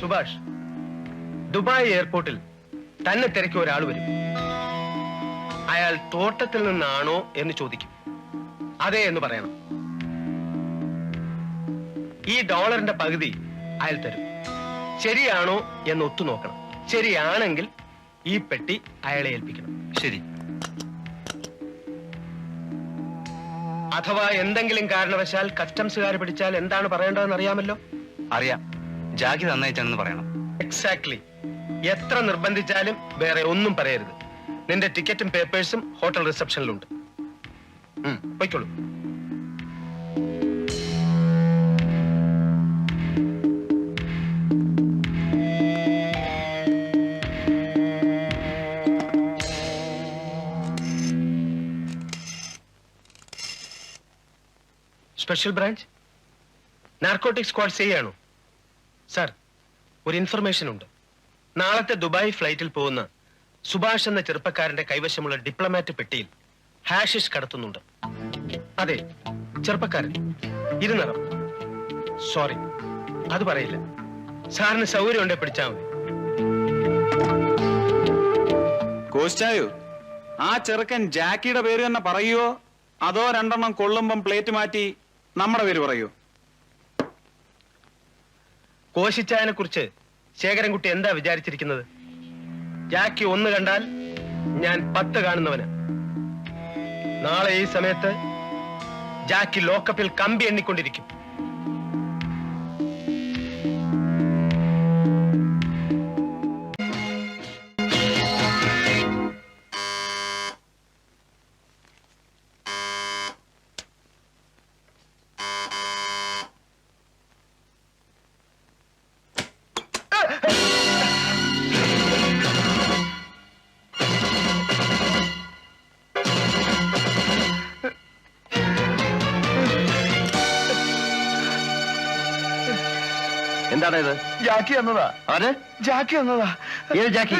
Subhash, Dubai എയർപോർട്ടിൽ തന്നെ തിരക്കി ഒരാൾ വരും. അയാൾ തോട്ടത്തിൽ നിന്നാണോ എന്ന് ചോദിക്കും. അതെ എന്ന് പറയണം. ഈ ഡോളറിന്റെ പകുതി അയാൾ തരും. ശരിയാണോ എന്ന് ഒത്തുനോക്കണം. ശരിയാണെങ്കിൽ ഈ പെട്ടി അയാളെ ഏൽപ്പിക്കണം. ശരി. അഥവാ എന്തെങ്കിലും കാരണവശാൽ കസ്റ്റംസുകാർ പിടിച്ചാൽ എന്താണ് പറയേണ്ടതെന്ന് അറിയാമല്ലോ? അറിയാം. ജാക്കി തന്നയച്ചാണെന്ന് പറയണം. എക്സാക്ട്ലി. എത്ര നിർബന്ധിച്ചാലും വേറെ ഒന്നും പറയരുത്. നിന്റെ ടിക്കറ്റും പേപ്പേഴ്സും ഹോട്ടൽ റിസപ്ഷനിലുണ്ട്. പോയിക്കോളൂ. സ്പെഷ്യൽ ബ്രാഞ്ച് നാർക്കോട്ടിക് സ്ക്വാഡ് ചെയ്യാണോ? സാർ, ഒരു ഇൻഫർമേഷൻ ഉണ്ട്. നാളത്തെ ദുബായ് ഫ്ലൈറ്റിൽ പോകുന്ന സുഭാഷ് എന്ന ചെറുപ്പക്കാരന്റെ കൈവശമുള്ള ഡിപ്ലോമാറ്റ് പെട്ടിയിൽ ഹാഷിഷ് കടത്തുന്നുണ്ട്. അതെ, ചെറുപ്പക്കാരൻ, ഇരുനിറം. സോറി, അത് പറയില്ല. സാറിന് സൗകര്യം ഉണ്ടെ പിടിച്ചാൽ മതി. കോസ്റ്റായോ, ആ ചെറുക്കൻ ജാക്കിയുടെ പേര് തന്നെ പറയുവോ അതോ രണ്ടെണ്ണം കൊള്ളുമ്പം പ്ലേറ്റ് മാറ്റി നമ്മുടെ പേര് പറയൂ? കോശിച്ചായനെ കുറിച്ച് ശേഖരൻകുട്ടി എന്താ വിചാരിച്ചിരിക്കുന്നത്? ജാക്കി 1 കണ്ടാൽ ഞാൻ 10 കാണുന്നവന്. നാളെ ഈ സമയത്ത് ജാക്കി ലോക്കപ്പിൽ കമ്പി എണ്ണിക്കൊണ്ടിരിക്കും. എന്താണ് ഇത്? ജാക്കി എന്നതാ. ആര്? ജാക്കി എന്നതാ. ഏത് ജാക്കി?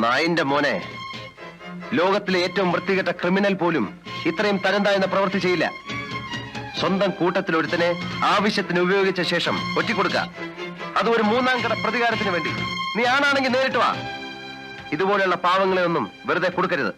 നായിന്റെ മോനെ, ലോകത്തിലെ ഏറ്റവും വൃത്തികെട്ട ക്രിമിനൽ പോലും ഇത്രയും തരംതാഴ്ന്ന പ്രവൃത്തി ചെയ്യില്ല. സ്വന്തം കൂട്ടത്തിൽ ഒരുത്തനെ ആവശ്യത്തിന് ഉപയോഗിച്ച ശേഷം ഒറ്റിക്കൊടുക്ക. അത് ഒരു 3ാം കട പ്രതികാരത്തിന് വേണ്ടി. നീ ആണാണെങ്കിൽ നേരിട്ട് വാ. ഇതുപോലെയുള്ള പാവങ്ങളെ ഒന്നും വെറുതെ കൊടുക്കരുത്.